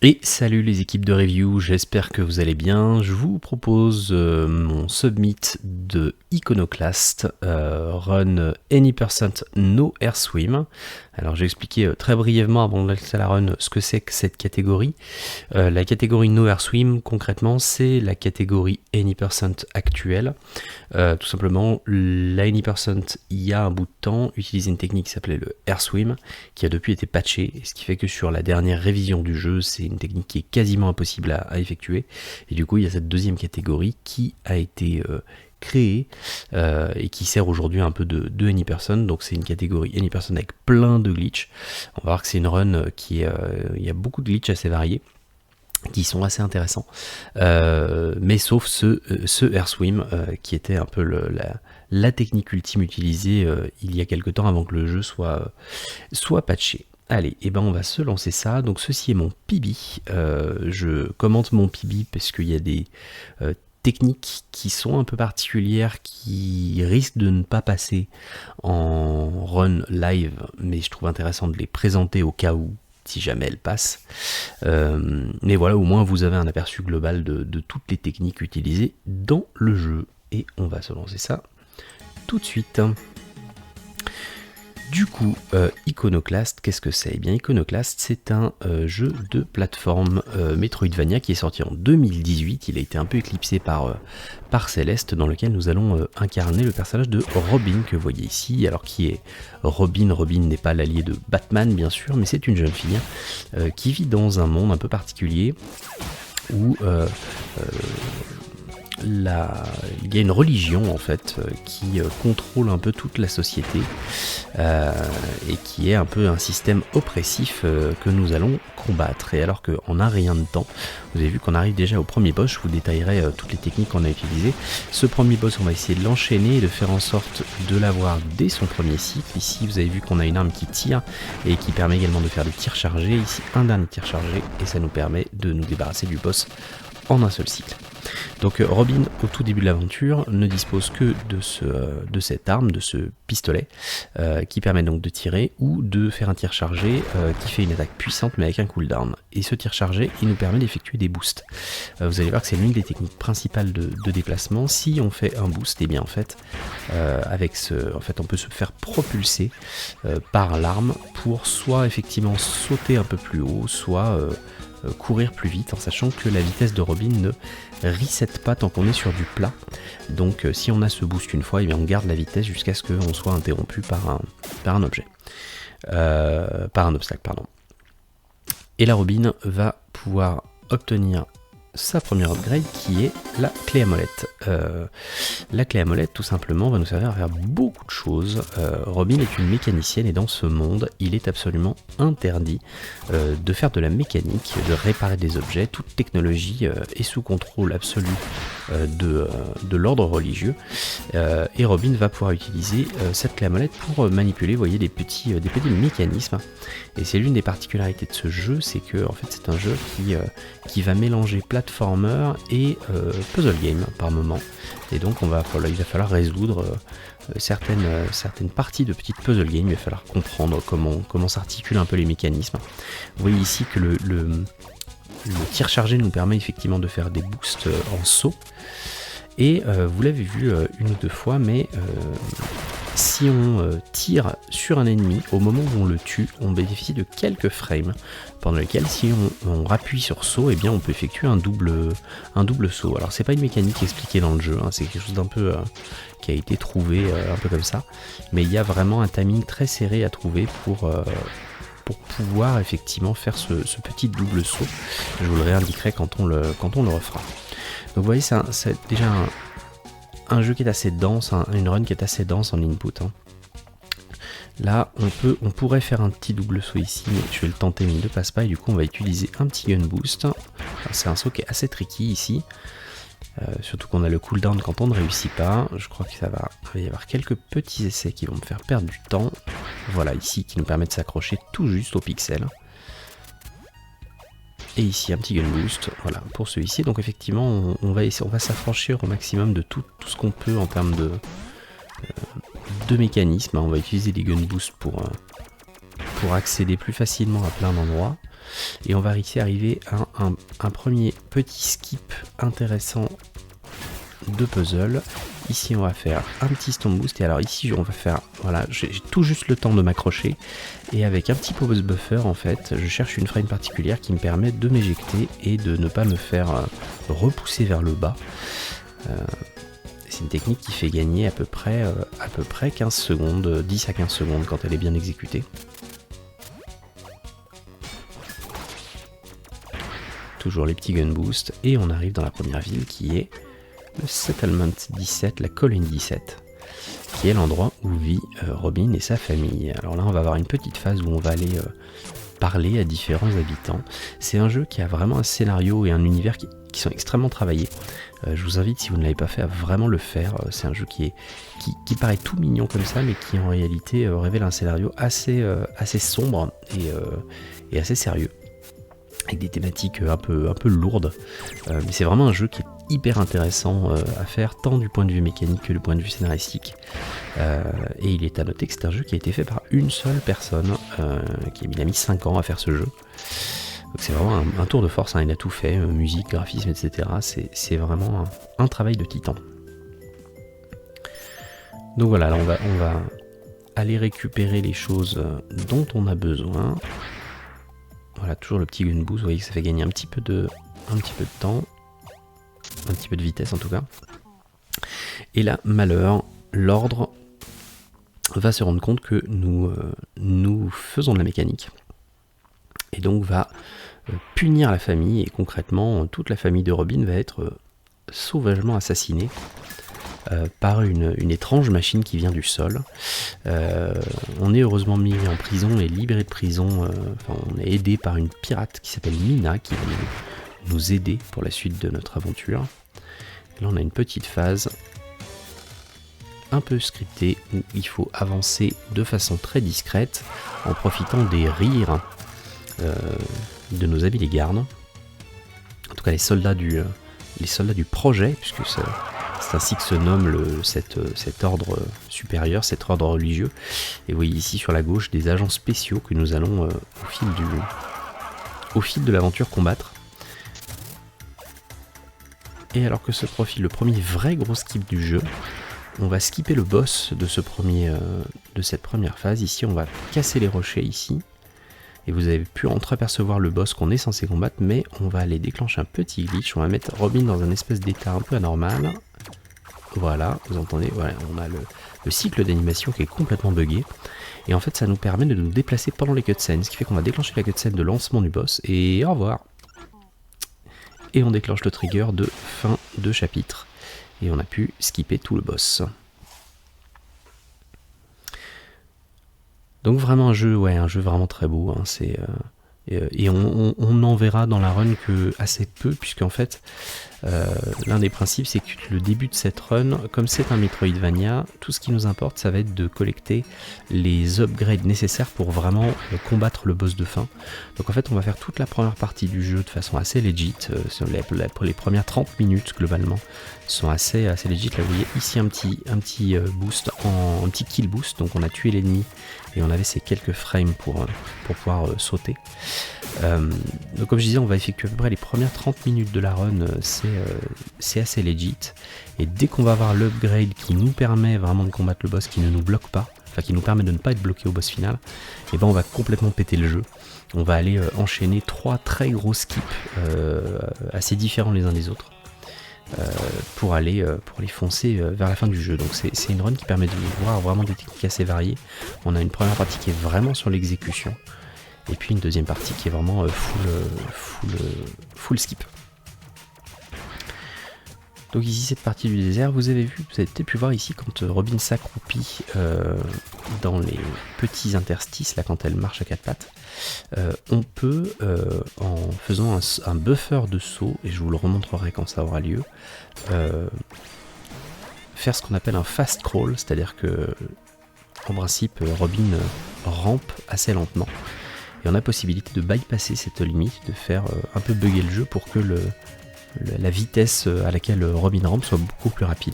Et salut les équipes de review, j'espère que vous allez bien. Je vous propose mon submit de Iconoclast, run Any% No Air Swim. Alors j'ai expliqué très brièvement avant de lancer la run ce que c'est que cette catégorie. La catégorie No Air Swim, concrètement, c'est la catégorie Any% actuelle. Tout simplement, la Any% il y a un bout de temps utilisait une technique qui s'appelait le Air Swim, qui a depuis été patché, ce qui fait que sur la dernière révision du jeu, c'est une technique qui est quasiment impossible à effectuer. Et du coup, il y a cette deuxième catégorie qui a été créée et qui sert aujourd'hui un peu de Any%. Donc c'est une catégorie Any% avec plein de glitches. On va voir que c'est une run qui est, il y a beaucoup de glitches assez variés, qui sont assez intéressants, mais sauf ce Air Swim qui était un peu la technique ultime utilisée il y a quelque temps avant que le jeu soit patché. Allez, et ben on va se lancer ça. Donc ceci est mon PB. Je commente mon PB parce qu'il y a des techniques qui sont un peu particulières, qui risquent de ne pas passer en run live, mais je trouve intéressant de les présenter au cas où, si jamais elles passent. Mais voilà, au moins vous avez un aperçu global de toutes les techniques utilisées dans le jeu. Et on va se lancer ça tout de suite. Du coup, Iconoclast, qu'est-ce que c'est? Eh bien, Iconoclast, c'est un jeu de plateforme Metroidvania qui est sorti en 2018. Il a été un peu éclipsé par Céleste, dans lequel nous allons incarner le personnage de Robin, que vous voyez ici. Alors, qui est Robin? Robin n'est pas l'allié de Batman, bien sûr, mais c'est une jeune fille qui vit dans un monde un peu particulier où il y a une religion en fait qui contrôle un peu toute la société et qui est un peu un système oppressif que nous allons combattre. Et alors qu'en un rien de temps, vous avez vu qu'on arrive déjà au premier boss. Je vous détaillerai toutes les techniques qu'on a utilisées. Ce premier boss, on va essayer de l'enchaîner et de faire en sorte de l'avoir dès son premier cycle. Ici vous avez vu qu'on a une arme qui tire et qui permet également de faire des tirs chargés. Ici un dernier tir chargé et ça nous permet de nous débarrasser du boss en un seul cycle. Donc Robin, au tout début de l'aventure, ne dispose que de cette arme, de ce pistolet, qui permet donc de tirer ou de faire un tir chargé qui fait une attaque puissante mais avec un cooldown. Et ce tir chargé, il nous permet d'effectuer des boosts. Vous allez voir que c'est l'une des techniques principales de déplacement. Si on fait un boost, et bien en fait, on peut se faire propulser par l'arme pour soit effectivement sauter un peu plus haut, soit courir plus vite, en sachant que la vitesse de Robin ne reset pas tant qu'on est sur du plat. Donc si on a ce boost une fois, et bien on garde la vitesse jusqu'à ce qu'on soit interrompu par un objet. Par un obstacle, pardon. Et la Robin va pouvoir obtenir sa première upgrade qui est la clé à molette. La clé à molette tout simplement va nous servir à faire beaucoup de choses. Robin est une mécanicienne et dans ce monde il est absolument interdit de faire de la mécanique, de réparer des objets. Toute technologie est sous contrôle absolu de l'ordre religieux et Robin va pouvoir utiliser cette clé à molette pour manipuler, vous voyez, des petits mécanismes. Et c'est l'une des particularités de ce jeu, c'est que en fait c'est un jeu qui va mélanger platformer et puzzle game par moment. Et donc il va falloir résoudre certaines parties de petites puzzle game. Il va falloir comprendre comment s'articulent un peu les mécanismes. Vous voyez ici que le tir chargé nous permet effectivement de faire des boosts en saut. Et vous l'avez vu une ou deux fois, mais si on tire sur un ennemi, au moment où on le tue, on bénéficie de quelques frames, pendant lesquels si on rappuie sur saut, et bien on peut effectuer un double saut. Alors c'est pas une mécanique expliquée dans le jeu, hein, c'est quelque chose d'un peu qui a été trouvé un peu comme ça, mais il y a vraiment un timing très serré à trouver pour pouvoir effectivement faire ce petit double saut. Je vous le réindiquerai quand on le refera. Donc vous voyez, c'est déjà un jeu qui est assez dense, une run qui est assez dense en input. Hein. Là, on pourrait faire un petit double saut ici, mais je vais le tenter, mais il ne passe pas. Et du coup, on va utiliser un petit gun boost. C'est un saut qui est assez tricky ici. Surtout qu'on a le cooldown quand on ne réussit pas. Je crois qu'il va y avoir quelques petits essais qui vont me faire perdre du temps. Voilà, ici, qui nous permet de s'accrocher tout juste au pixel. Et ici un petit gun boost, voilà, pour celui-ci. Donc effectivement on va s'affranchir au maximum de tout ce qu'on peut en termes de mécanismes. On va utiliser des gun boosts pour accéder plus facilement à plein d'endroits. et on va ici arriver à un premier petit skip intéressant de puzzle. Ici on va faire un petit stone boost, et alors ici on va faire, voilà, j'ai tout juste le temps de m'accrocher, et avec un petit pause buffer en fait, je cherche une frame particulière qui me permet de m'éjecter et de ne pas me faire repousser vers le bas. C'est une technique qui fait gagner à peu près 15 secondes, 10 à 15 secondes quand elle est bien exécutée. Toujours les petits gun boosts, et on arrive dans la première ville qui est le Settlement 17, la colline 17, qui est l'endroit où vit Robin et sa famille. Alors là on va avoir une petite phase où on va aller parler à différents habitants. C'est un jeu qui a vraiment un scénario et un univers qui sont extrêmement travaillés. Je vous invite, si vous ne l'avez pas fait, à vraiment le faire. C'est un jeu qui paraît tout mignon comme ça, mais qui en réalité révèle un scénario assez sombre et assez sérieux, avec des thématiques un peu lourdes. Mais c'est vraiment un jeu qui est hyper intéressant à faire, tant du point de vue mécanique que du point de vue scénaristique. Et il est à noter que c'est un jeu qui a été fait par une seule personne, il a mis 5 ans à faire ce jeu. Donc c'est vraiment un tour de force, hein, il a tout fait, musique, graphisme, etc. C'est vraiment un travail de titan. Donc voilà, là on va aller récupérer les choses dont on a besoin. Voilà, toujours le petit gun boost, vous voyez que ça fait gagner un petit peu de temps, un petit peu de vitesse en tout cas. Et là, malheur, l'ordre va se rendre compte que nous faisons de la mécanique, et donc va punir la famille, et concrètement toute la famille de Robin va être sauvagement assassinée par une étrange machine qui vient du sol. On est heureusement mis en prison et libéré de prison, on est aidé par une pirate qui s'appelle Mina, qui va nous aider pour la suite de notre aventure. Et là on a une petite phase un peu scriptée où il faut avancer de façon très discrète en profitant des rires de nos amis les gardes, en tout cas les soldats du projet, puisque c'est ainsi que se nomme cet ordre supérieur, cet ordre religieux. Et vous voyez ici sur la gauche des agents spéciaux que nous allons au fil de l'aventure combattre. Et alors que se profile le premier vrai gros skip du jeu, on va skipper le boss de cette première phase. Ici on va casser les rochers ici. Et vous avez pu entreapercevoir le boss qu'on est censé combattre, mais on va aller déclencher un petit glitch. On va mettre Robin dans un espèce d'état un peu anormal. Voilà, vous entendez, voilà, on a le cycle d'animation qui est complètement buggé. Et en fait, ça nous permet de nous déplacer pendant les cutscenes, ce qui fait qu'on va déclencher la cutscene de lancement du boss, et au revoir. Et on déclenche le trigger de fin de chapitre. Et on a pu skipper tout le boss. Donc vraiment un jeu vraiment très beau, hein, et on n'en verra dans la run que assez peu, puisqu'en fait l'un des principes c'est que le début de cette run, comme c'est un Metroidvania, tout ce qui nous importe ça va être de collecter les upgrades nécessaires pour vraiment combattre le boss de fin. Donc en fait on va faire toute la première partie du jeu de façon assez legit, les premières 30 minutes globalement sont assez legit. Là vous voyez ici un petit boost, un petit kill boost, donc on a tué l'ennemi et on avait ces quelques frames pour pouvoir sauter. Donc comme je disais, on va effectuer à peu près les premières 30 minutes de la run, c'est assez legit, et dès qu'on va avoir l'upgrade qui nous permet vraiment de combattre le boss, qui ne nous bloque pas, enfin qui nous permet de ne pas être bloqué au boss final, et ben on va complètement péter le jeu. On va aller enchaîner 3 très gros skips assez différents les uns des autres, pour aller foncer vers la fin du jeu. Donc c'est une run qui permet de voir vraiment des techniques assez variées. On a une première partie qui est vraiment sur l'exécution, et puis une deuxième partie qui est vraiment full skip. Donc ici cette partie du désert, vous avez peut-être pu voir ici quand Robin s'accroupit dans les petits interstices, là quand elle marche à 4 pattes, on peut, en faisant un buffer de saut, et je vous le remontrerai quand ça aura lieu, faire ce qu'on appelle un fast crawl, c'est-à-dire que en principe Robin rampe assez lentement, et on a possibilité de bypasser cette limite, de faire un peu bugger le jeu pour que la vitesse à laquelle Robin rampe soit beaucoup plus rapide.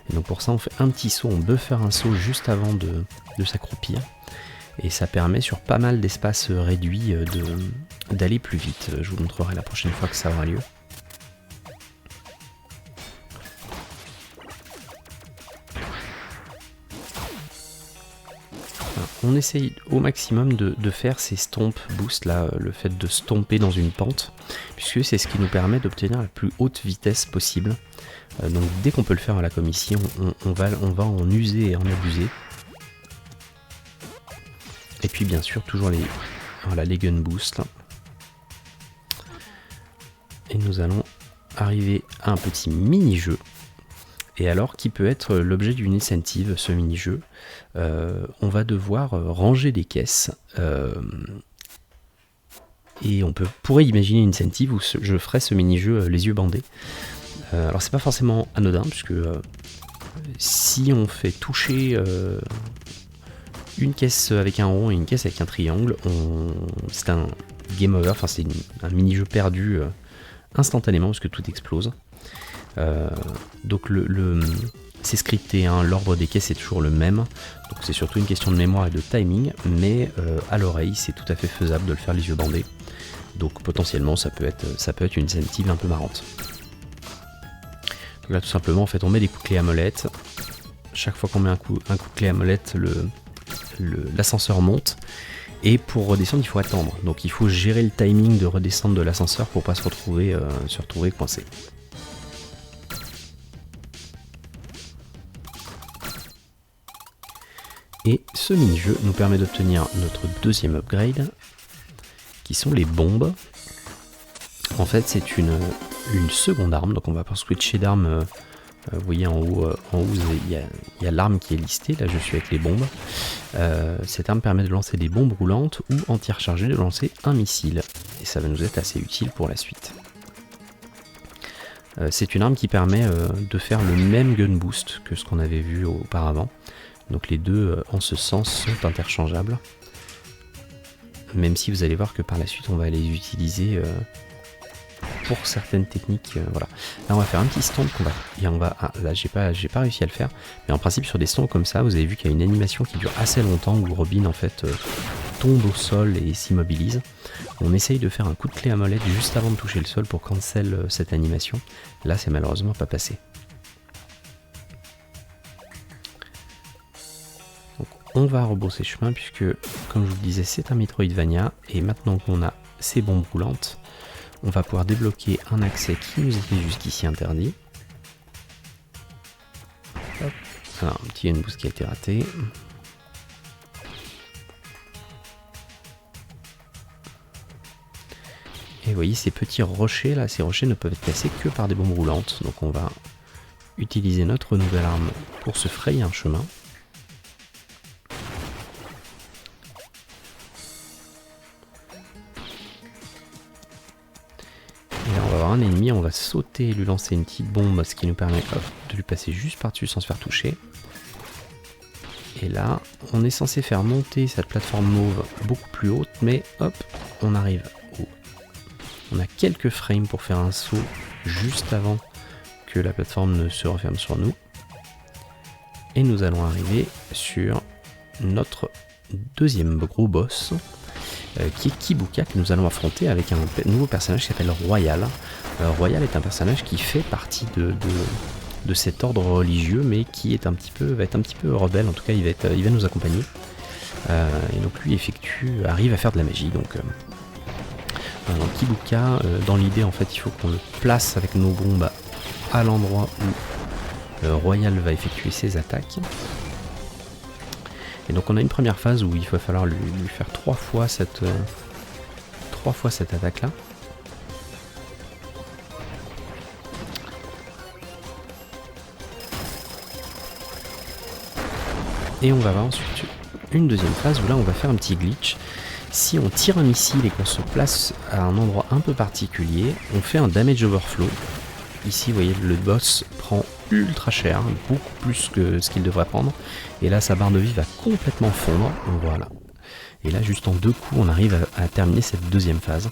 Et donc pour ça on fait un petit saut, on buffer un saut juste avant de s'accroupir, et ça permet sur pas mal d'espaces réduits d'aller plus vite. Je vous montrerai la prochaine fois que ça aura lieu. On essaye au maximum de faire ces stomp boosts là, le fait de stomper dans une pente, puisque c'est ce qui nous permet d'obtenir la plus haute vitesse possible. Donc dès qu'on peut le faire à la comme ici, on va en user et en abuser. Et puis bien sûr toujours les gun boosts. Là. Et nous allons arriver à un petit mini-jeu. Et alors, qui peut être l'objet d'une incentive, ce mini-jeu. On va devoir ranger des caisses. Et on pourrait imaginer une incentive où je ferais ce mini-jeu les yeux bandés. Alors c'est pas forcément anodin, puisque si on fait toucher une caisse avec un rond et une caisse avec un triangle, c'est un game over, enfin c'est un mini-jeu perdu instantanément, parce que tout explose. Donc c'est scripté, hein, l'ordre des caisses est toujours le même, donc c'est surtout une question de mémoire et de timing, mais à l'oreille c'est tout à fait faisable de le faire les yeux bandés, donc potentiellement ça peut être une incentive un peu marrante. Donc là tout simplement en fait on met des coups de clé à molette, chaque fois qu'on met un coup de clé à molette l'ascenseur monte, et pour redescendre il faut attendre, donc il faut gérer le timing de redescendre de l'ascenseur pour pas se retrouver coincé. Et ce mini-jeu nous permet d'obtenir notre deuxième upgrade, qui sont les bombes. En fait, c'est une seconde arme, donc on va pouvoir switcher d'arme. Vous voyez en haut il y a l'arme qui est listée, là je suis avec les bombes. Cette arme permet de lancer des bombes roulantes ou en tir chargé de lancer un missile. Et ça va nous être assez utile pour la suite. C'est une arme qui permet de faire le même gun boost que ce qu'on avait vu auparavant. Donc les deux en ce sens sont interchangeables. Même si vous allez voir que par la suite on va les utiliser pour certaines techniques. Voilà. Là on va faire un petit stomp là j'ai pas réussi à le faire. Mais en principe sur des stomps comme ça, vous avez vu qu'il y a une animation qui dure assez longtemps où Robin en fait tombe au sol et s'immobilise. On essaye de faire un coup de clé à molette juste avant de toucher le sol pour cancel cette animation. Là c'est malheureusement pas passé. On va rebrousser chemin puisque, comme je vous le disais, c'est un Metroidvania et maintenant qu'on a ces bombes roulantes, on va pouvoir débloquer un accès qui nous était jusqu'ici interdit. Hop. Alors, un petit gun boost qui a été raté. Et vous voyez ces petits rochers là, ces rochers ne peuvent être cassés que par des bombes roulantes. Donc on va utiliser notre nouvelle arme pour se frayer un chemin. Un ennemi, on va sauter et lui lancer une petite bombe, ce qui nous permet de lui passer juste par-dessus sans se faire toucher. Et là, on est censé faire monter cette plateforme mauve beaucoup plus haute, mais hop, on arrive au... On a quelques frames pour faire un saut juste avant que la plateforme ne se referme sur nous. Et nous allons arriver sur notre deuxième gros boss, qui est Kibuka, que nous allons affronter avec un nouveau personnage qui s'appelle Royal. Royal est un personnage qui fait partie de cet ordre religieux, mais qui va être un petit peu rebelle. En tout cas, il va nous accompagner. Et donc lui arrive à faire de la magie. Donc Kibuka, dans l'idée en fait, il faut qu'on le place avec nos bombes à l'endroit où Royal va effectuer ses attaques. Et donc on a une première phase où il va falloir lui faire trois fois cette attaque là. Et on va avoir ensuite une deuxième phase où là on va faire un petit glitch. Si on tire un missile et qu'on se place à un endroit un peu particulier, on fait un damage overflow. Ici vous voyez le boss prend ultra cher, beaucoup plus que ce qu'il devrait prendre, et là sa barre de vie va complètement fondre, voilà. Et là juste en deux coups on arrive à terminer cette deuxième phase.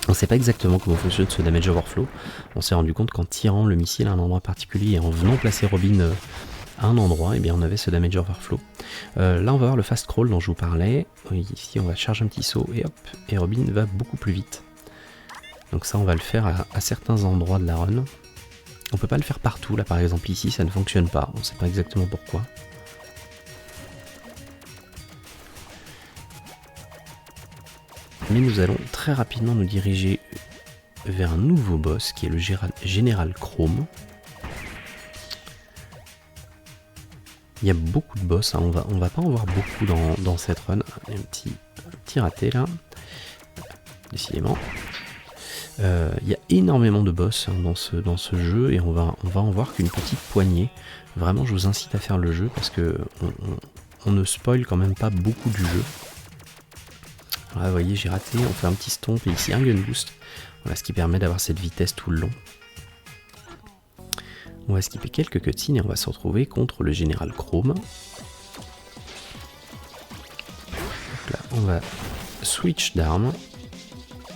On ne sait pas exactement comment fonctionne ce damage overflow, on s'est rendu compte qu'en tirant le missile à un endroit particulier et en venant placer Robin à un endroit, et bien on avait ce damage overflow. Là on va voir le fast crawl dont je vous parlais. Ici on va charger un petit saut et hop, et Robin va beaucoup plus vite. Donc ça on va le faire à certains endroits de la run. On peut pas le faire partout, là par exemple ici ça ne fonctionne pas, on sait pas exactement pourquoi. Mais nous allons très rapidement nous diriger vers un nouveau boss qui est le Général Chrome. Il y a beaucoup de boss, hein. On va pas en voir beaucoup dans cette run. Un petit raté là, décidément. Il y a énormément de boss, hein, dans ce jeu et on va en voir qu'une petite poignée. Vraiment je vous incite à faire le jeu parce que on ne spoil quand même pas beaucoup du jeu. Alors là, vous voyez, j'ai raté, on fait un petit stomp et ici un gun boost. Voilà, ce qui permet d'avoir cette vitesse tout le long. On va skipper quelques cutscenes et on va se retrouver contre le Général Chrome. Donc là, on va switch d'armes.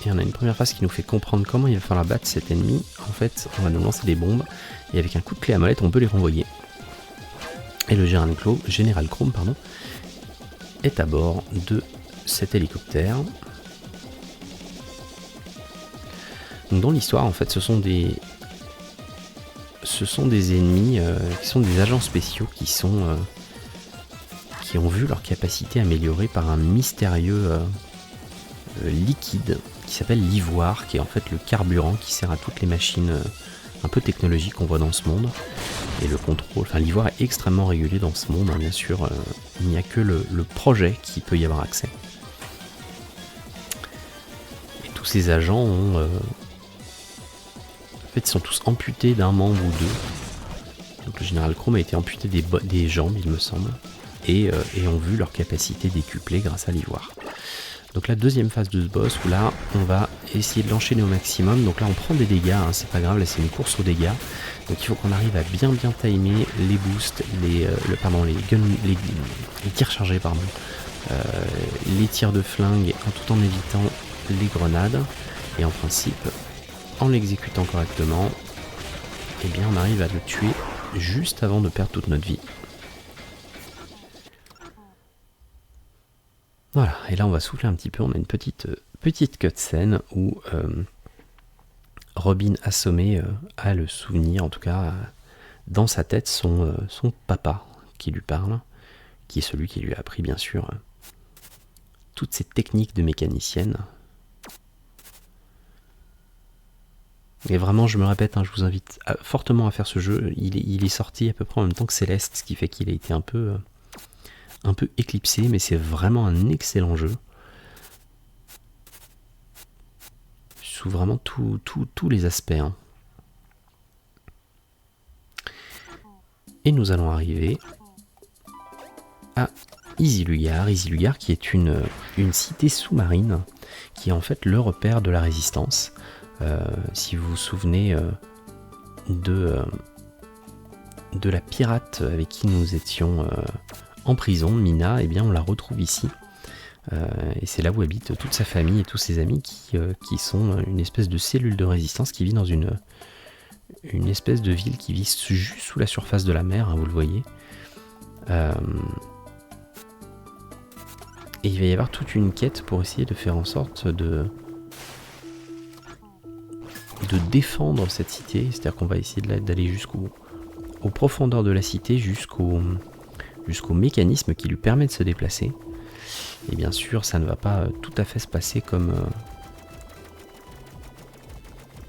Et on a une première phase qui nous fait comprendre comment il va falloir battre cet ennemi. En fait, on va nous lancer des bombes et avec un coup de clé à molette, on peut les renvoyer. Et le Général Chrome, est à bord de cet hélicoptère. Donc dans l'histoire, en fait, ce sont des ennemis qui sont des agents spéciaux qui ont vu leur capacité améliorée par un mystérieux liquide qui s'appelle l'ivoire, qui est en fait le carburant qui sert à toutes les machines un peu technologiques qu'on voit dans ce monde. Et le contrôle, enfin l'ivoire est extrêmement régulé dans ce monde, hein, bien sûr, il n'y a que le projet qui peut y avoir accès. Et tous ces agents ont... en fait, ils sont tous amputés d'un membre ou deux. Donc le Général Chrome a été amputé des jambes, il me semble, et ont vu leur capacité décuplée grâce à l'ivoire. Donc la deuxième phase de ce boss, où là, on va essayer de l'enchaîner au maximum. Donc là, on prend des dégâts, hein, c'est pas grave, là c'est une course aux dégâts. Donc il faut qu'on arrive à bien timer les boosts, les tirs chargés, les tirs de flingue, tout en évitant les grenades. Et en principe, en l'exécutant correctement, eh bien on arrive à le tuer juste avant de perdre toute notre vie. Voilà, et là on va souffler un petit peu, on a une petite cutscene où Robin assommé a le souvenir, en tout cas dans sa tête, son papa qui lui parle, qui est celui qui lui a appris bien sûr toutes ces techniques de mécanicienne. Et vraiment, je me répète, hein, je vous invite fortement à faire ce jeu. Il est sorti à peu près en même temps que Céleste, ce qui fait qu'il a été un peu éclipsé, mais c'est vraiment un excellent jeu. Sous vraiment tous les aspects. Hein. Et nous allons arriver à Isillugar. Isillugar qui est une cité sous-marine, qui est en fait le repère de la résistance. Si vous vous souvenez de la pirate avec qui nous étions en prison, Mina, eh bien on la retrouve ici. Et c'est là où habite toute sa famille et tous ses amis qui sont une espèce de cellule de résistance qui vit dans une espèce de ville qui vit juste sous la surface de la mer, hein, vous le voyez. Et il va y avoir toute une quête pour essayer de faire en sorte de défendre cette cité, c'est-à-dire qu'on va essayer d'aller aux profondeurs de la cité, jusqu'au mécanisme qui lui permet de se déplacer. Et bien sûr, ça ne va pas tout à fait se passer comme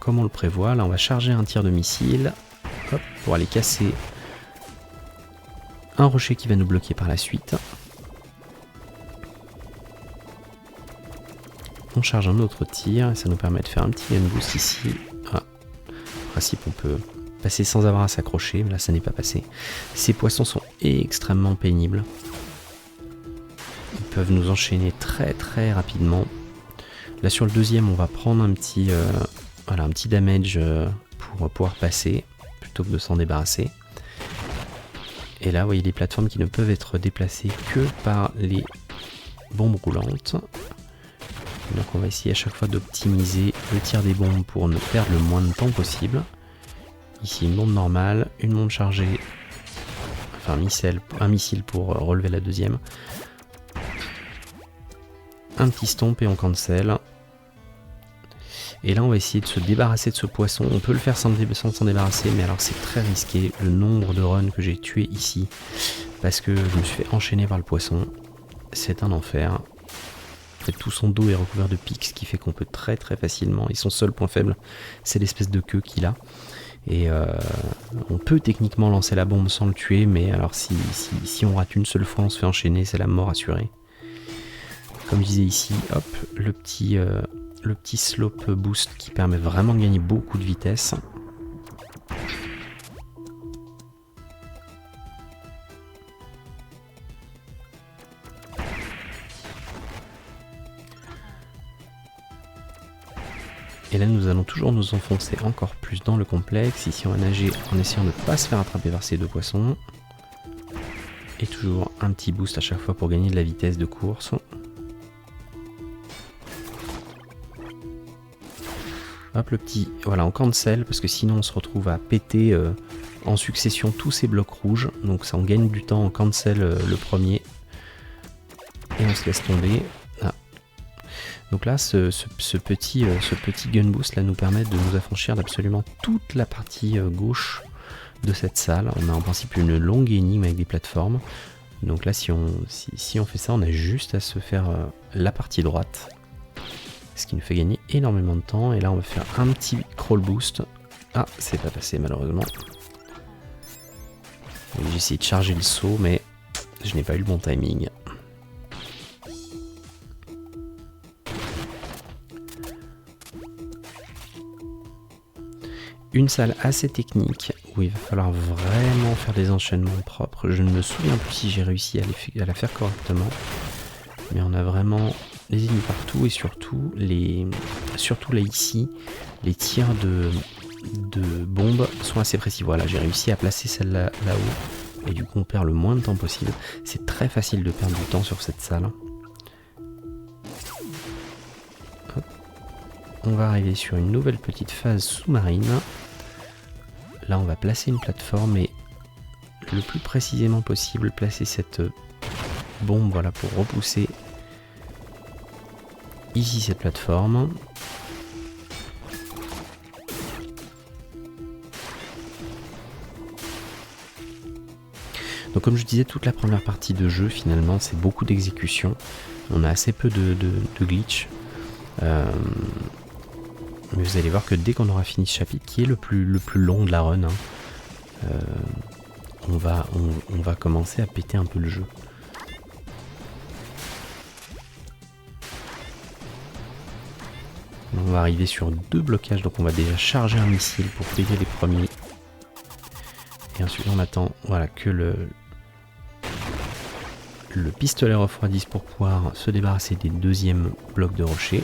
on le prévoit. Là, on va charger un tir de missile, hop, pour aller casser un rocher qui va nous bloquer par la suite. On charge un autre tir et ça nous permet de faire un petit gun boost ici. Ah, en principe, on peut passer sans avoir à s'accrocher, mais là, ça n'est pas passé. Ces poissons sont extrêmement pénibles. Ils peuvent nous enchaîner très très rapidement. Là, sur le deuxième, on va prendre un petit damage pour pouvoir passer, plutôt que de s'en débarrasser. Et là, vous voyez les plateformes qui ne peuvent être déplacées que par les bombes roulantes. Donc on va essayer à chaque fois d'optimiser le tir des bombes pour ne perdre le moins de temps possible. Ici une bombe normale, une bombe chargée, enfin un missile pour relever la deuxième. Un petit stomp et on cancel. Et là on va essayer de se débarrasser de ce poisson. On peut le faire sans s'en débarrasser, mais alors c'est très risqué. Le nombre de runs que j'ai tué ici, parce que je me suis fait enchaîner par le poisson, c'est un enfer. En fait, tout son dos est recouvert de pics, ce qui fait qu'on peut très facilement, et son seul point faible, c'est l'espèce de queue qu'il a. Et on peut techniquement lancer la bombe sans le tuer, mais alors si on rate une seule fois, on se fait enchaîner, c'est la mort assurée. Comme je disais ici, hop, le petit slope boost qui permet vraiment de gagner beaucoup de vitesse. Et là nous allons toujours nous enfoncer encore plus dans le complexe. Ici on va nager en essayant de ne pas se faire attraper par ces deux poissons. Et toujours un petit boost à chaque fois pour gagner de la vitesse de course. Hop, le petit, voilà, on cancel parce que sinon on se retrouve à péter en succession tous ces blocs rouges. Donc ça, on gagne du temps, on cancel le premier et on se laisse tomber. Ah. Donc là, ce petit gun boost là nous permet de nous affranchir d'absolument toute la partie gauche de cette salle. On a en principe une longue énigme avec des plateformes. Donc là, si on fait ça, on a juste à se faire la partie droite. Ce qui nous fait gagner énormément de temps. Et là on va faire un petit crawl boost. Ah, c'est pas passé malheureusement. J'ai essayé de charger le saut mais je n'ai pas eu le bon timing. Une salle assez technique où il va falloir vraiment faire des enchaînements propres. Je ne me souviens plus si j'ai réussi à la faire correctement. Mais on a vraiment les ennemis partout et surtout là ici, les tirs de bombes sont assez précis. Voilà, j'ai réussi à placer celle-là là-haut et du coup on perd le moins de temps possible. C'est très facile de perdre du temps sur cette salle. Hop. On va arriver sur une nouvelle petite phase sous-marine. Là on va placer une plateforme et le plus précisément possible placer cette bombe, voilà, pour repousser ici cette plateforme. Donc comme je disais, toute la première partie de jeu finalement c'est beaucoup d'exécution. On a assez peu de glitch. Mais vous allez voir que dès qu'on aura fini ce chapitre, qui est le plus long de la run, on va commencer à péter un peu le jeu. On va arriver sur 2 blocages, donc on va déjà charger un missile pour péter les premiers. Et ensuite on attend, voilà, que le pistolet refroidisse pour pouvoir se débarrasser des deuxièmes blocs de rochers.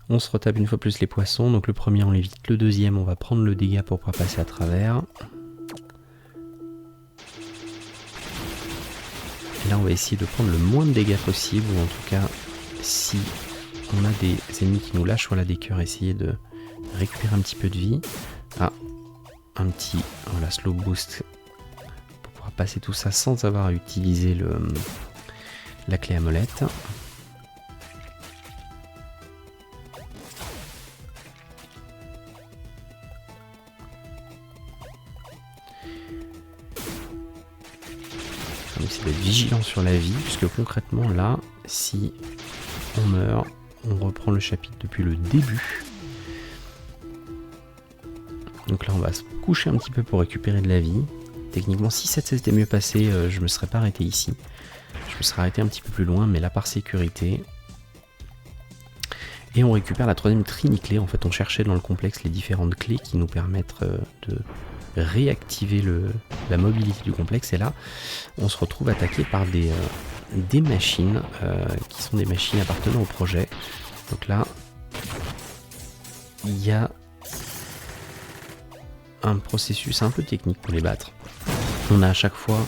On se retape une fois plus les poissons, donc le premier on l'évite, le deuxième on va prendre le dégât pour pouvoir passer à travers. Et là on va essayer de prendre le moins de dégâts possible, ou en tout cas si on a des ennemis qui nous lâchent voilà, des cœurs, essayer de récupérer un petit peu de vie. Ah, un petit voilà, slow boost pour pouvoir passer tout ça sans avoir utilisé la clé à molette. C'est d'être vigilant sur la vie, puisque concrètement là, si on meurt, on reprend le chapitre depuis le début. Donc là on va se coucher un petit peu pour récupérer de la vie. Techniquement si ça s'était mieux passé, je me serais pas arrêté ici. Je me serais arrêté un petit peu plus loin, mais là par sécurité. Et on récupère la troisième trini-clé. En fait on cherchait dans le complexe les différentes clés qui nous permettent de réactiver la mobilité du complexe, et là on se retrouve attaqué par des machines qui sont des machines appartenant au projet. Donc là il y a un processus un peu technique pour les battre. On a à chaque fois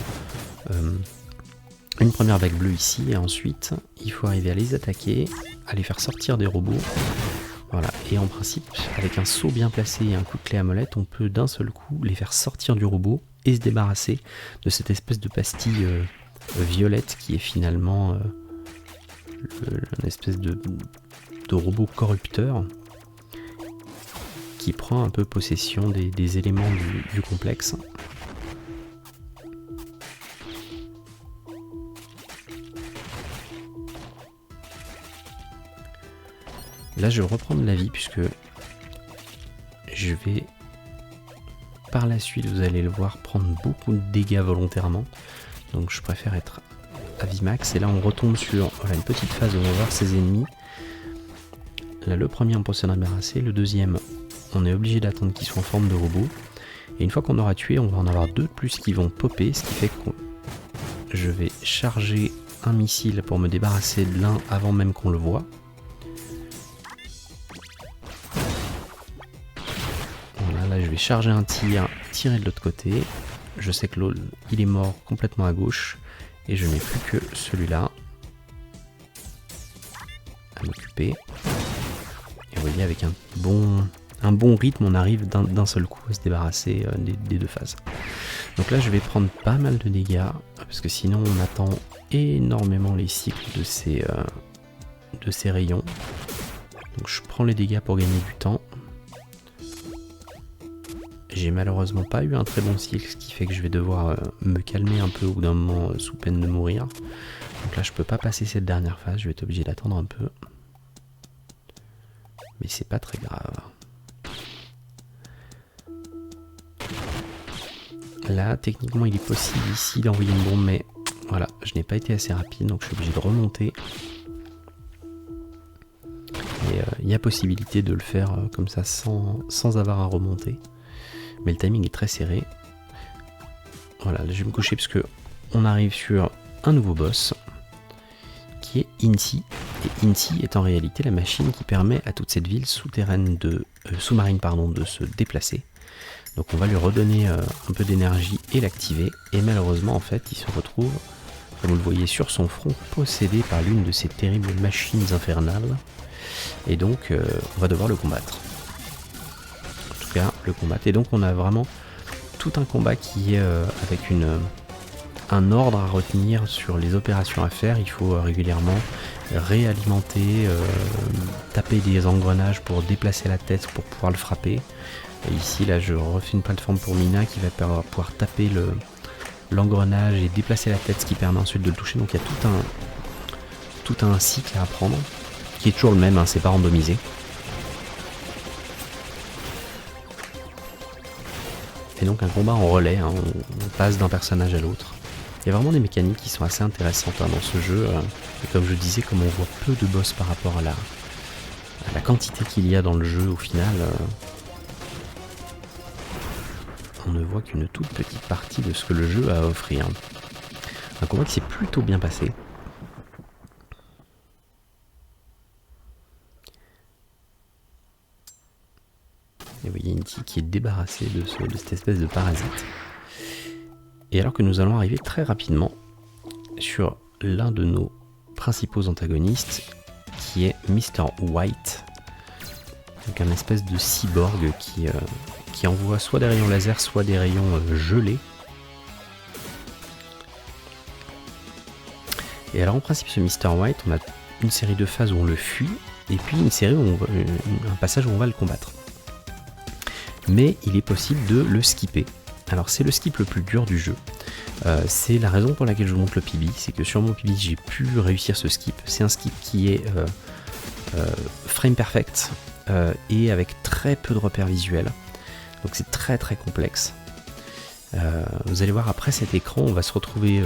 une première vague bleue ici, et ensuite il faut arriver à les attaquer, à les faire sortir des robots. Voilà, et en principe, avec un saut bien placé et un coup de clé à molette, on peut d'un seul coup les faire sortir du robot et se débarrasser de cette espèce de pastille violette qui est finalement une espèce de robot corrupteur qui prend un peu possession des éléments du complexe. Là je vais reprendre la vie puisque je vais par la suite, vous allez le voir, prendre beaucoup de dégâts volontairement. Donc je préfère être à vie max. Et là on retombe sur une petite phase où on va voir ses ennemis. Là le premier on peut s'en débarrasser, le deuxième on est obligé d'attendre qu'ils soient en forme de robot. Et une fois qu'on aura tué, on va en avoir 2 de plus qui vont popper, ce qui fait que je vais charger un missile pour me débarrasser de l'un avant même qu'on le voit. Là je vais charger un tir, tirer de l'autre côté. Je sais que l'autre il est mort complètement à gauche et je n'ai plus que celui-là à m'occuper. Et vous voyez, avec un bon rythme, on arrive d'un seul coup à se débarrasser des 2 phases. Donc là je vais prendre pas mal de dégâts parce que sinon on attend énormément les cycles de ces rayons. Donc je prends les dégâts pour gagner du temps. J'ai malheureusement pas eu un très bon cycle, ce qui fait que je vais devoir me calmer un peu au bout d'un moment sous peine de mourir. Donc là je peux pas passer cette dernière phase, je vais être obligé d'attendre un peu. Mais c'est pas très grave. Là techniquement il est possible ici d'envoyer une bombe, mais voilà, je n'ai pas été assez rapide donc je suis obligé de remonter. Et il y a possibilité de le faire comme ça sans avoir à remonter. Mais le timing est très serré. Voilà, là je vais me coucher parce que on arrive sur un nouveau boss qui est Inti. Et Inti est en réalité la machine qui permet à toute cette ville souterraine sous-marine de se déplacer. Donc on va lui redonner un peu d'énergie et l'activer. Et malheureusement en fait il se retrouve, comme vous le voyez sur son front, possédé par l'une de ces terribles machines infernales. Et donc on va devoir le combattre. Le combat. Et donc on a vraiment tout un combat qui est avec un ordre à retenir sur les opérations à faire. Il faut régulièrement réalimenter, taper des engrenages pour déplacer la tête pour pouvoir le frapper. Et ici là je refais une plateforme pour Mina qui va pouvoir taper l'engrenage et déplacer la tête, ce qui permet ensuite de le toucher. Donc il y a tout un cycle à apprendre qui est toujours le même, hein, c'est pas randomisé. Et donc un combat en relais, hein, on passe d'un personnage à l'autre. Il y a vraiment des mécaniques qui sont assez intéressantes dans ce jeu. Et comme je disais, comme on voit peu de boss par rapport à la quantité qu'il y a dans le jeu, au final, on ne voit qu'une toute petite partie de ce que le jeu a à offrir. Un combat qui s'est plutôt bien passé. Et vous voyez Inti qui est débarrassé de cette espèce de parasite. Et alors que nous allons arriver très rapidement sur l'un de nos principaux antagonistes, qui est Mr. White. Donc un espèce de cyborg qui envoie soit des rayons laser, soit des rayons gelés. Et alors en principe ce Mr. White, on a une série de phases où on le fuit, et puis une série un passage où on va le combattre. Mais il est possible de le skipper. Alors c'est le skip le plus dur du jeu. C'est la raison pour laquelle je vous montre le PB, c'est que sur mon PB j'ai pu réussir ce skip. C'est un skip qui est frame perfect et avec très peu de repères visuels. Donc c'est très très complexe. Vous allez voir, après cet écran, on va se retrouver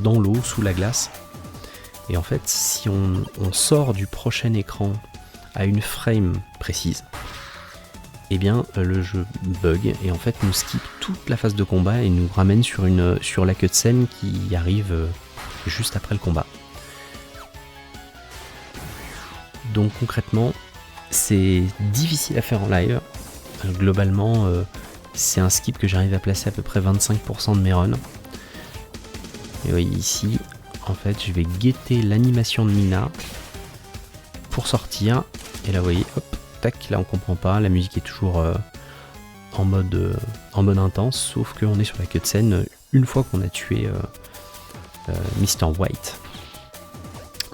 dans l'eau, sous la glace. Et en fait, si on sort du prochain écran à une frame précise, eh bien le jeu bug et en fait nous skip toute la phase de combat et nous ramène sur la cutscene qui arrive juste après le combat. Donc concrètement c'est difficile à faire en live. Globalement C'est un skip que j'arrive à placer à peu près 25% de mes runs. Et vous voyez ici, en fait, je vais guetter l'animation de Mina pour sortir. Et là, vous voyez, hop, tac, là on comprend pas, la musique est toujours en mode intense, sauf qu'on est sur la cutscene une fois qu'on a tué Mr. White.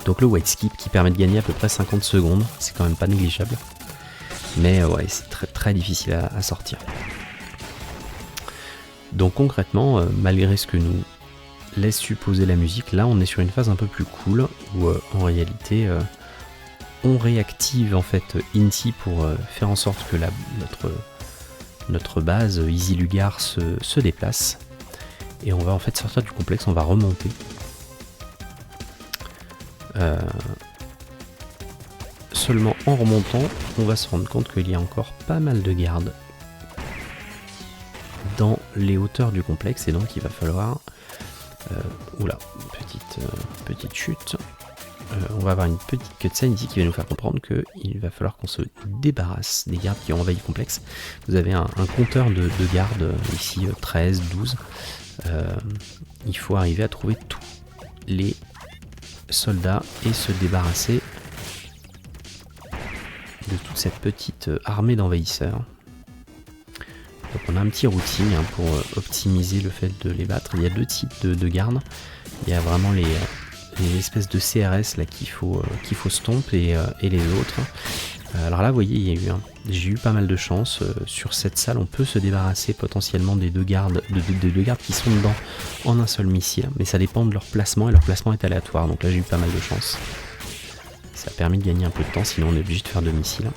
Donc le White Skip qui permet de gagner à peu près 50 secondes, c'est quand même pas négligeable. Mais ouais, c'est très très difficile à sortir. Donc concrètement, malgré ce que nous laisse supposer la musique, là on est sur une phase un peu plus cool, où en réalité on réactive en fait Inti pour faire en sorte que notre base Easy Lugar se déplace. Et on va en fait sortir du complexe, on va remonter. Seulement en remontant, on va se rendre compte qu'il y a encore pas mal de gardes dans les hauteurs du complexe, et donc il va falloir... oula, petite chute. On va avoir une petite cutscene ici qui va nous faire comprendre qu'il va falloir qu'on se débarrasse des gardes qui ont envahi le complexe. Vous avez un compteur de gardes ici, 13, 12. Il faut arriver à trouver tous les soldats et se débarrasser de toute cette petite armée d'envahisseurs. Donc on a un petit routing pour optimiser le fait de les battre. Il y a deux types de gardes. Il y a vraiment les espèces de CRS là qu'il faut stomp et les autres. Alors là vous voyez, j'ai eu pas mal de chance. Sur cette salle on peut se débarrasser potentiellement des deux gardes qui sont dedans en un seul missile. Mais ça dépend de leur placement et leur placement est aléatoire. Donc là j'ai eu pas mal de chance. Ça a permis de gagner un peu de temps, sinon on est obligé de faire 2 missiles.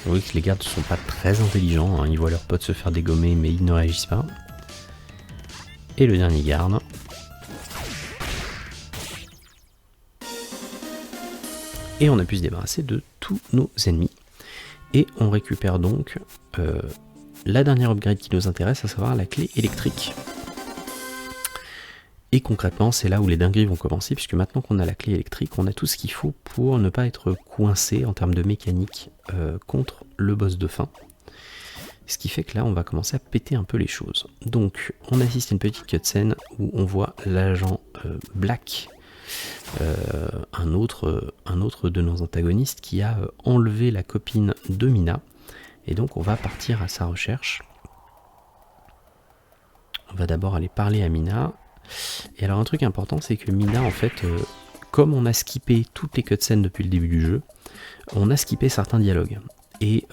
Vous voyez que les gardes ne sont pas très intelligents, hein. Ils voient leurs potes se faire dégommer mais ils ne réagissent pas. Et le dernier garde. Et on a pu se débarrasser de tous nos ennemis. Et on récupère donc la dernière upgrade qui nous intéresse, à savoir la clé électrique. Et concrètement, c'est là où les dingueries vont commencer, puisque maintenant qu'on a la clé électrique, on a tout ce qu'il faut pour ne pas être coincé en termes de mécanique contre le boss de fin. Ce qui fait que là, on va commencer à péter un peu les choses. Donc, on assiste à une petite cutscene où on voit l'agent Black, un autre de nos antagonistes, qui a enlevé la copine de Mina. Et donc, on va partir à sa recherche. On va d'abord aller parler à Mina. Et alors, un truc important, c'est que Mina, en fait, comme on a skippé toutes les cutscenes depuis le début du jeu, on a skippé certains dialogues. Et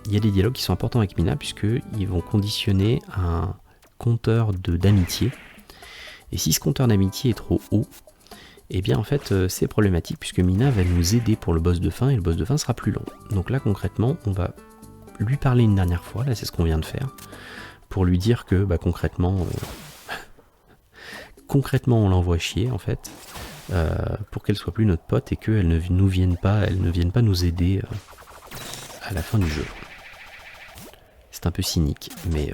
il y a des dialogues qui sont importants avec Mina, puisqu'ils vont conditionner un compteur d'amitié. Et si ce compteur d'amitié est trop haut, et bien en fait c'est problématique, puisque Mina va nous aider pour le boss de fin, et le boss de fin sera plus long. Donc là concrètement, on va lui parler une dernière fois, là c'est ce qu'on vient de faire, pour lui dire que bah, concrètement on l'envoie chier en fait, pour qu'elle soit plus notre pote et qu'elle ne vienne pas nous aider à la fin du jeu. C'est un peu cynique, mais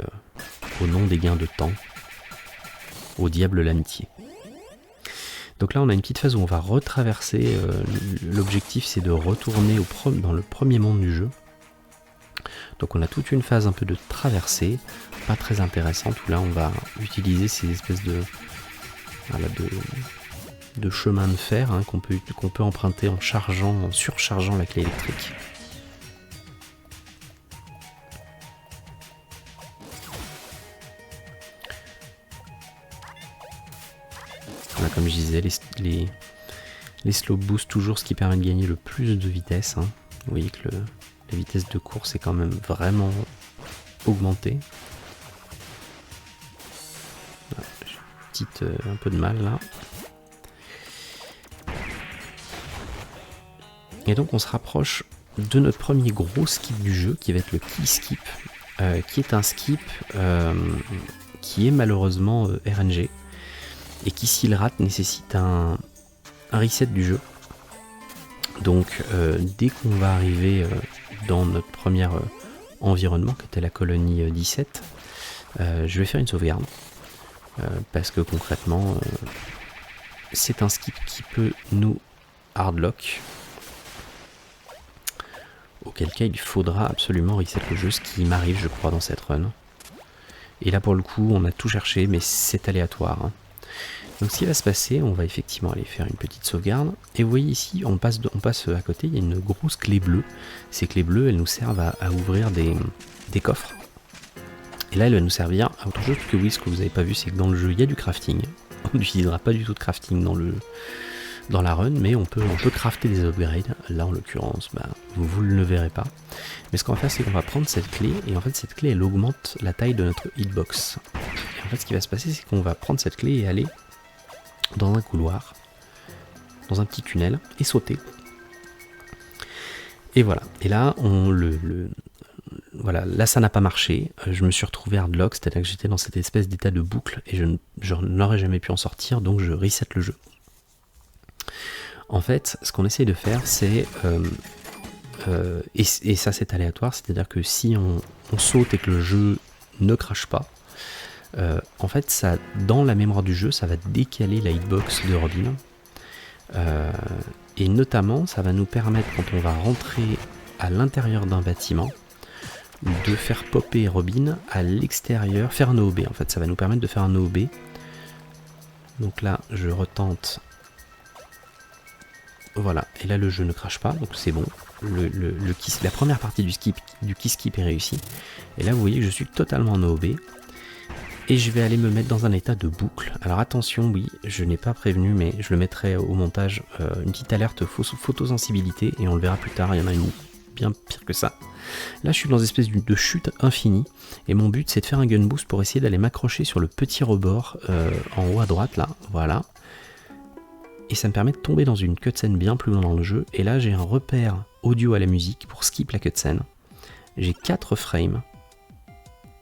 au nom des gains de temps, au diable l'amitié. Donc là on a une petite phase où on va retraverser, l'objectif c'est de retourner dans le premier monde du jeu. Donc on a toute une phase un peu de traversée, pas très intéressante, où là on va utiliser ces espèces de chemins de fer qu'on peut emprunter en surchargeant la clé électrique. Là, comme je disais, les slow boost toujours, ce qui permet de gagner le plus de vitesse. Vous voyez que la vitesse de course est quand même vraiment augmentée. J'ai un peu de mal là. Et donc on se rapproche de notre premier gros skip du jeu, qui va être le key skip, qui est un skip qui est malheureusement RNG, et qui s'il rate nécessite un reset du jeu. Donc dès qu'on va arriver dans notre premier environnement, qui était la colonie 17, je vais faire une sauvegarde. Parce que concrètement, c'est un skip qui peut nous hardlock. Auquel cas il faudra absolument reset le jeu, ce qui m'arrive je crois dans cette run. Et là pour le coup on a tout cherché mais c'est aléatoire. Hein. Donc ce qui va se passer, on va effectivement aller faire une petite sauvegarde. Et vous voyez ici, on passe à côté, il y a une grosse clé bleue. Ces clés bleues, elles nous servent à ouvrir des coffres. Et là, elle va nous servir à autre chose, parce que oui, ce que vous n'avez pas vu, c'est que dans le jeu, il y a du crafting. On n'utilisera pas du tout de crafting dans la run, mais on peut crafter des upgrades. Là, en l'occurrence, vous ne le verrez pas. Mais ce qu'on va faire, c'est qu'on va prendre cette clé, et en fait, cette clé, elle augmente la taille de notre hitbox. Et en fait, ce qui va se passer, c'est qu'on va prendre cette clé et aller dans un couloir, dans un petit tunnel, et sauter. Et voilà. Et là, voilà, là ça n'a pas marché, je me suis retrouvé hardlock, c'est-à-dire que j'étais dans cette espèce d'état de boucle et je n'aurais jamais pu en sortir, donc je reset le jeu. En fait, ce qu'on essaye de faire, c'est, et ça c'est aléatoire, c'est-à-dire que si on saute et que le jeu ne crache pas, en fait, ça, dans la mémoire du jeu, ça va décaler la hitbox de Robin, et notamment, ça va nous permettre, quand on va rentrer à l'intérieur d'un bâtiment, de faire popper Robin à l'extérieur, faire un OOB en fait, ça va nous permettre de faire un OOB. Donc là, je retente. Voilà, et là le jeu ne crache pas, donc c'est bon. La première partie du key skip est réussie. Et là, vous voyez que je suis totalement en OOB. Et je vais aller me mettre dans un état de boucle. Alors attention, oui, je n'ai pas prévenu, mais je le mettrai au montage, une petite alerte photosensibilité, et on le verra plus tard, il y en a une bien pire que ça. Là je suis dans une espèce de chute infinie et mon but c'est de faire un gun boost pour essayer d'aller m'accrocher sur le petit rebord en haut à droite là, voilà. Et ça me permet de tomber dans une cutscene bien plus loin dans le jeu, et là j'ai un repère audio à la musique pour skip la cutscene. J'ai 4 frames,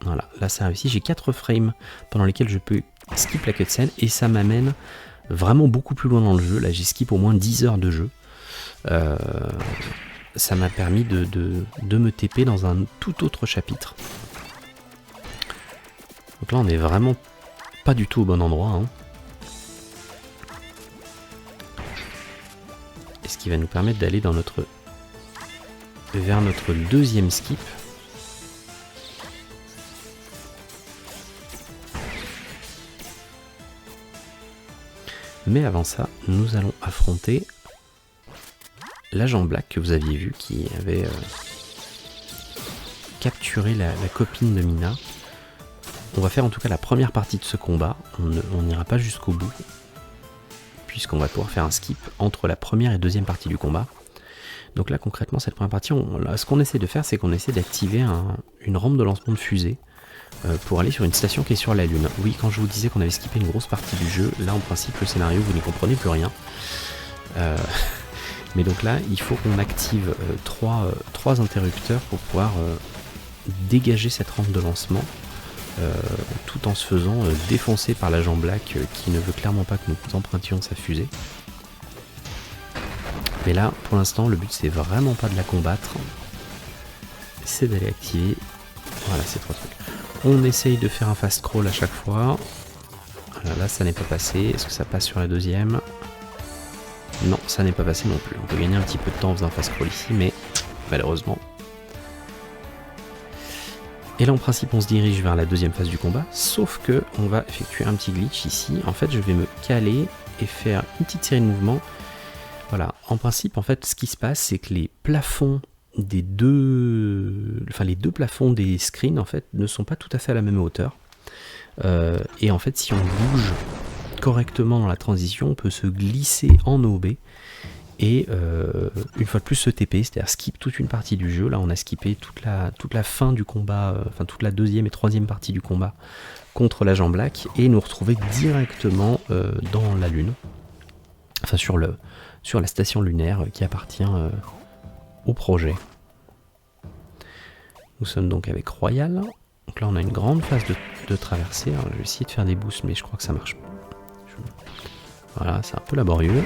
voilà, là ça a réussi, j'ai 4 frames pendant lesquels je peux skip la cutscene et ça m'amène vraiment beaucoup plus loin dans le jeu. Là j'ai skip au moins 10 heures de jeu. Ça m'a permis de me TP dans un tout autre chapitre. Donc là on est vraiment pas du tout au bon endroit. Hein. Et ce qui va nous permettre d'aller vers notre deuxième skip. Mais avant ça, nous allons affronter l'agent Black que vous aviez vu, qui avait capturé la copine de Mina. On va faire en tout cas la première partie de ce combat, on n'ira pas jusqu'au bout, puisqu'on va pouvoir faire un skip entre la première et deuxième partie du combat. Donc là concrètement cette première partie, ce qu'on essaie de faire, c'est qu'on essaie d'activer une rampe de lancement de fusée pour aller sur une station qui est sur la Lune. Oui, quand je vous disais qu'on avait skippé une grosse partie du jeu, là en principe le scénario vous n'y comprenez plus rien. Mais donc là, il faut qu'on active trois interrupteurs pour pouvoir dégager cette rampe de lancement, tout en se faisant défoncer par l'agent Black qui ne veut clairement pas que nous empruntions sa fusée. Mais là, pour l'instant, le but c'est vraiment pas de la combattre, c'est d'aller activer, voilà, ces 3 trucs. On essaye de faire un fast scroll à chaque fois. Voilà, là, ça n'est pas passé. Est-ce que ça passe sur la deuxième ? Non, ça n'est pas passé non plus. On peut gagner un petit peu de temps en faisant un fast scroll ici, mais malheureusement. Et là, en principe, on se dirige vers la deuxième phase du combat, sauf que on va effectuer un petit glitch ici. En fait, je vais me caler et faire une petite série de mouvements. Voilà. En principe, en fait, ce qui se passe, c'est que les plafonds les deux plafonds des screens, en fait, ne sont pas tout à fait à la même hauteur. Et en fait, si on bouge correctement dans la transition, on peut se glisser en OB et une fois de plus se TP, c'est-à-dire skip toute une partie du jeu. Là on a skippé toute la fin du combat, enfin toute la deuxième et troisième partie du combat contre l'agent Black, et nous retrouver directement dans la Lune, enfin sur la station lunaire qui appartient au projet. Nous sommes donc avec Royal. Donc là on a une grande phase de traversée. Alors, je vais essayer de faire des boosts, mais je crois que ça marche pas. Voilà, c'est un peu laborieux.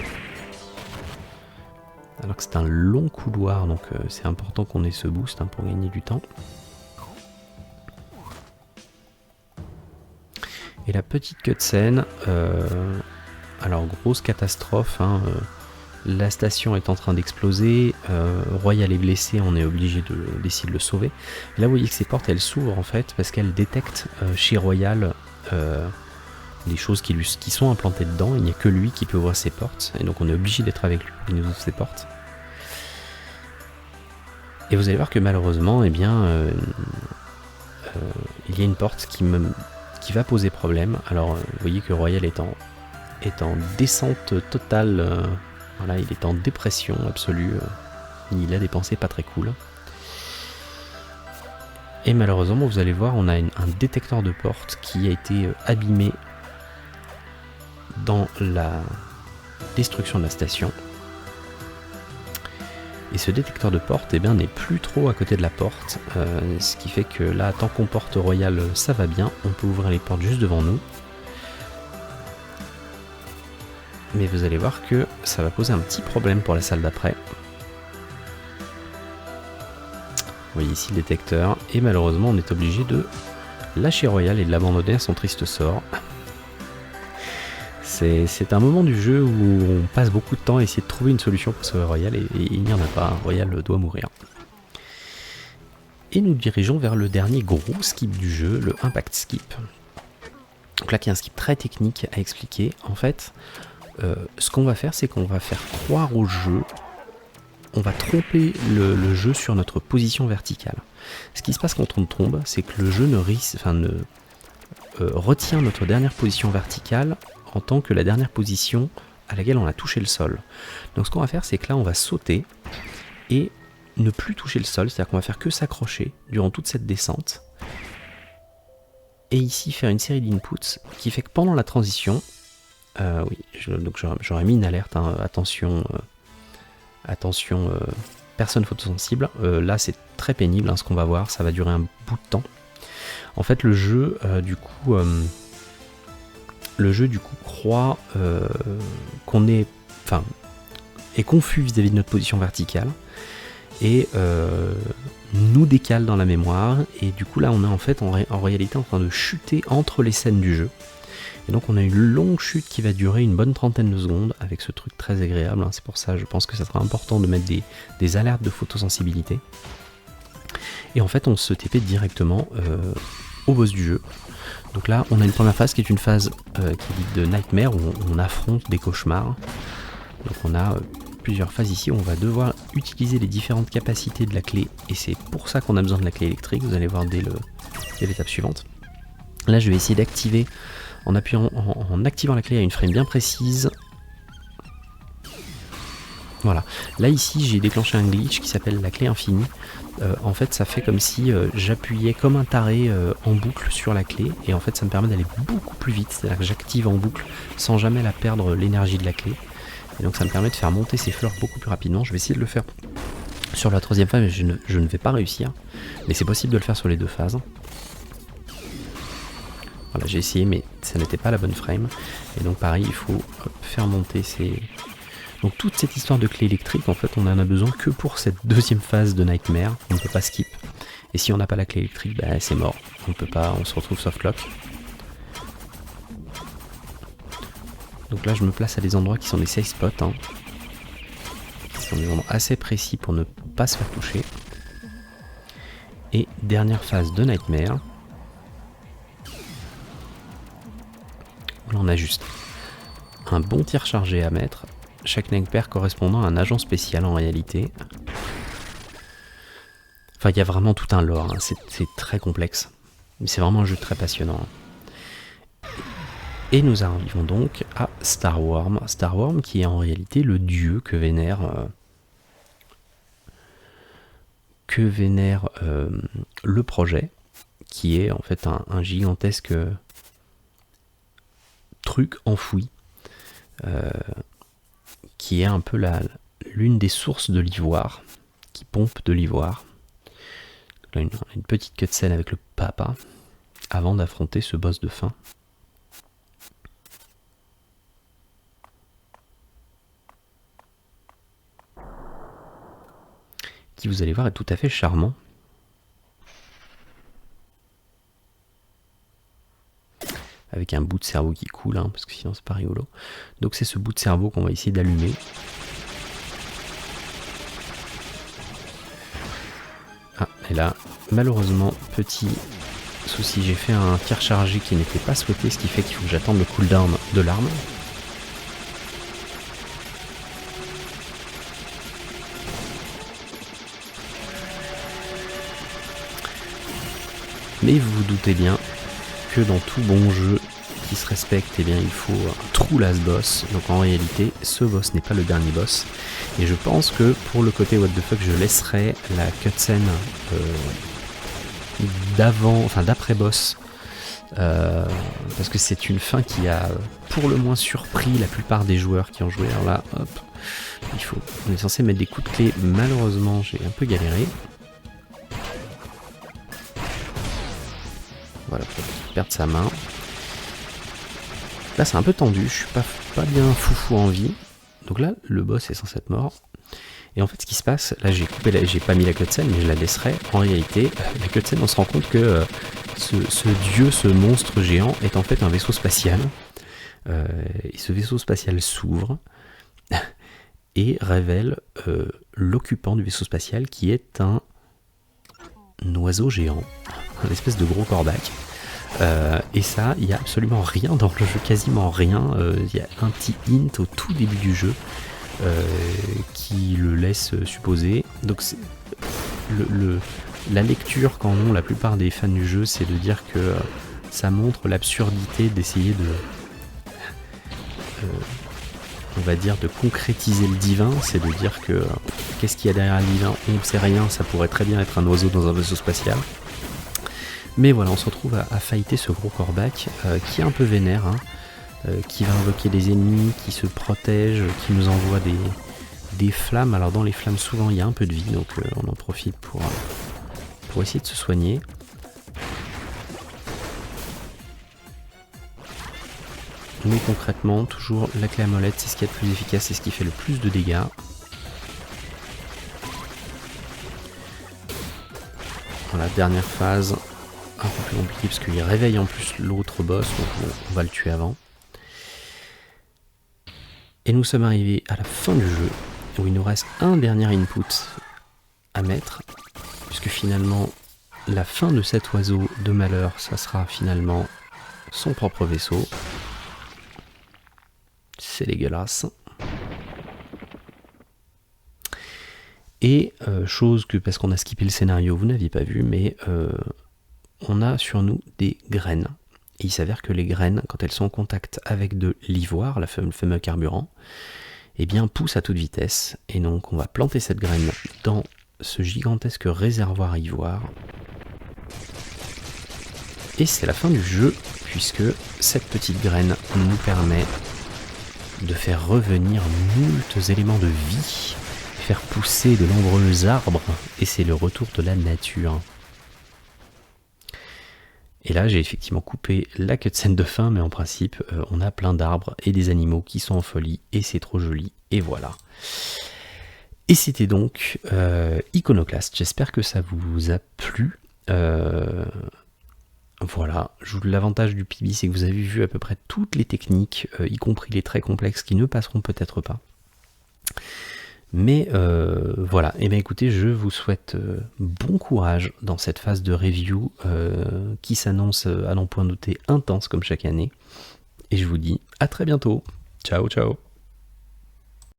alors que c'est un long couloir, donc c'est important qu'on ait ce boost hein, pour gagner du temps. Et la petite cutscene, alors grosse catastrophe, hein, la station est en train d'exploser, Royal est blessé, on est obligé d'essayer de le sauver. Et là vous voyez que ces portes elles s'ouvrent en fait parce qu'elles détectent chez Royal des choses qui sont implantées dedans, il n'y a que lui qui peut ouvrir ces portes, et donc on est obligé d'être avec lui pour qu'il nous ouvre ces portes. Et vous allez voir que malheureusement, eh bien, il y a une porte qui va poser problème. Alors vous voyez que Royal est en descente totale, voilà, il est en dépression absolue, il a des pensées pas très cool. Et malheureusement vous allez voir, on a un détecteur de porte qui a été abîmé dans la destruction de la station. Et ce détecteur de porte eh bien, n'est plus trop à côté de la porte, ce qui fait que là, tant qu'on porte Royal, ça va bien, on peut ouvrir les portes juste devant nous. Mais vous allez voir que ça va poser un petit problème pour la salle d'après. Vous voyez ici le détecteur, et malheureusement on est obligé de lâcher Royal et de l'abandonner à son triste sort. C'est un moment du jeu où on passe beaucoup de temps à essayer de trouver une solution pour sauver Royal, et il n'y en a pas, Royal doit mourir. Et nous dirigeons vers le dernier gros skip du jeu, le Impact Skip. Donc là, qui est un skip très technique à expliquer. En fait, ce qu'on va faire, c'est qu'on va faire croire au jeu, on va tromper le jeu sur notre position verticale. Ce qui se passe quand on tombe, c'est que le jeu retient notre dernière position verticale en tant que la dernière position à laquelle on a touché le sol. Donc ce qu'on va faire, c'est que là, on va sauter et ne plus toucher le sol, c'est-à-dire qu'on va faire que s'accrocher durant toute cette descente. Et ici, faire une série d'inputs qui fait que pendant la transition, oui, donc j'aurais mis une alerte, hein, attention, personne photosensible. Là, c'est très pénible, hein, ce qu'on va voir, ça va durer un bout de temps. En fait, le jeu, du coup, croit qu'on est confus vis-à-vis de notre position verticale et nous décale dans la mémoire, et du coup là on est en fait en réalité en train de chuter entre les scènes du jeu, et donc on a une longue chute qui va durer une bonne trentaine de secondes avec ce truc très agréable, hein. C'est pour ça je pense que ça sera important de mettre des alertes de photosensibilité, et en fait on se TP directement au boss du jeu. Donc là, on a une première phase qui est une phase qui est dite de Nightmare, où on affronte des cauchemars. Donc on a plusieurs phases ici où on va devoir utiliser les différentes capacités de la clé, et c'est pour ça qu'on a besoin de la clé électrique, vous allez voir dès l'étape suivante. Là, je vais essayer d'activer, en activant la clé à une frame bien précise. Voilà. Là, ici, j'ai déclenché un glitch qui s'appelle la clé infinie. En fait, ça fait comme si j'appuyais comme un taré en boucle sur la clé, et en fait, ça me permet d'aller beaucoup plus vite. C'est-à-dire que j'active en boucle sans jamais la perdre l'énergie de la clé. Et donc, ça me permet de faire monter ces fleurs beaucoup plus rapidement. Je vais essayer de le faire sur la troisième phase, mais je ne vais pas réussir. Mais c'est possible de le faire sur les deux phases. Voilà, j'ai essayé, mais ça n'était pas la bonne frame. Et donc, pareil, il faut faire monter ces... Donc toute cette histoire de clé électrique, en fait, on en a besoin que pour cette deuxième phase de Nightmare. On ne peut pas skip. Et si on n'a pas la clé électrique, bah, c'est mort. On peut pas, on se retrouve softlock. Donc là, je me place à des endroits qui sont des safe spots, hein, qui sont des endroits assez précis pour ne pas se faire toucher. Et dernière phase de Nightmare. Là, on a juste un bon tir chargé à mettre. Chaque Nightmare correspondant à un agent spécial en réalité. Enfin, il y a vraiment tout un lore, hein. C'est très complexe. Mais c'est vraiment un jeu très passionnant. Et nous arrivons donc à Starworm. Starworm qui est en réalité le dieu que vénère le projet, qui est en fait un gigantesque truc enfoui. Qui est un peu l'une des sources de l'ivoire, qui pompe de l'ivoire. Là, une petite cutscene avec le papa, avant d'affronter ce boss de fin. qui vous allez voir est tout à fait charmant. Avec un bout de cerveau qui coule, hein, parce que sinon c'est pas rigolo. Donc c'est ce bout de cerveau qu'on va essayer d'allumer. Ah, et là, malheureusement, petit souci, j'ai fait un tir chargé qui n'était pas souhaité, ce qui fait qu'il faut que j'attende le cooldown de l'arme. Mais vous vous doutez bien que dans tout bon jeu qui se respecte, eh bien, il faut un true last boss. Donc en réalité, ce boss n'est pas le dernier boss. Et je pense que pour le côté what the fuck, je laisserai la cutscene d'avant, enfin d'après boss. Parce que c'est une fin qui a pour le moins surpris la plupart des joueurs qui ont joué. Alors là, hop, on est censé mettre des coups de clé. Malheureusement, j'ai un peu galéré. Voilà, pour perdre sa main. Là, c'est un peu tendu. Je suis pas bien foufou en vie. Donc là, le boss est censé être mort. Et en fait, ce qui se passe, là, j'ai pas mis la cutscene, mais je la laisserai. En réalité, la cutscene, on se rend compte que ce dieu, ce monstre géant, est en fait un vaisseau spatial. Et ce vaisseau spatial s'ouvre et révèle l'occupant du vaisseau spatial, qui est un oiseau géant, un espèce de gros corbac. Et ça, il n'y a absolument rien dans le jeu, quasiment rien. Il y a un petit hint au tout début du jeu qui le laisse supposer. Donc la lecture qu'en ont la plupart des fans du jeu, c'est de dire que ça montre l'absurdité d'essayer de on va dire de concrétiser le divin. C'est de dire que qu'est-ce qu'il y a derrière le divin, on ne sait rien, ça pourrait très bien être un oiseau dans un vaisseau spatial. Mais voilà, on se retrouve à fighter ce gros corbac qui est un peu vénère, hein, qui va invoquer des ennemis, qui se protège, qui nous envoie des flammes. Alors dans les flammes, souvent il y a un peu de vie, donc on en profite pour essayer de se soigner. Mais concrètement, toujours la clé à molette, c'est ce qui est le plus efficace, c'est ce qui fait le plus de dégâts. Voilà, dernière phase. Un peu plus compliqué parce qu'il réveille en plus l'autre boss, donc on va le tuer avant. Et nous sommes arrivés à la fin du jeu, où il nous reste un dernier input à mettre, puisque finalement la fin de cet oiseau de malheur, ça sera finalement son propre vaisseau. C'est dégueulasse. Et chose que, parce qu'on a skippé le scénario, vous n'aviez pas vu, mais on a sur nous des graines. Et il s'avère que les graines, quand elles sont en contact avec de l'ivoire, le fameux carburant, eh bien poussent à toute vitesse. Et donc on va planter cette graine dans ce gigantesque réservoir à ivoire. Et c'est la fin du jeu, puisque cette petite graine nous permet de faire revenir moult éléments de vie, faire pousser de nombreux arbres, et c'est le retour de la nature. Et là, j'ai effectivement coupé la cutscene de fin, mais en principe, on a plein d'arbres et des animaux qui sont en folie, et c'est trop joli, et voilà. Et c'était donc Iconoclast. J'espère que ça vous a plu. Voilà, l'avantage du PB, c'est que vous avez vu à peu près toutes les techniques, y compris les très complexes qui ne passeront peut-être pas. Mais voilà, et bien écoutez, je vous souhaite bon courage dans cette phase de review qui s'annonce à n'en point douter intense comme chaque année. Et je vous dis à très bientôt. Ciao, ciao.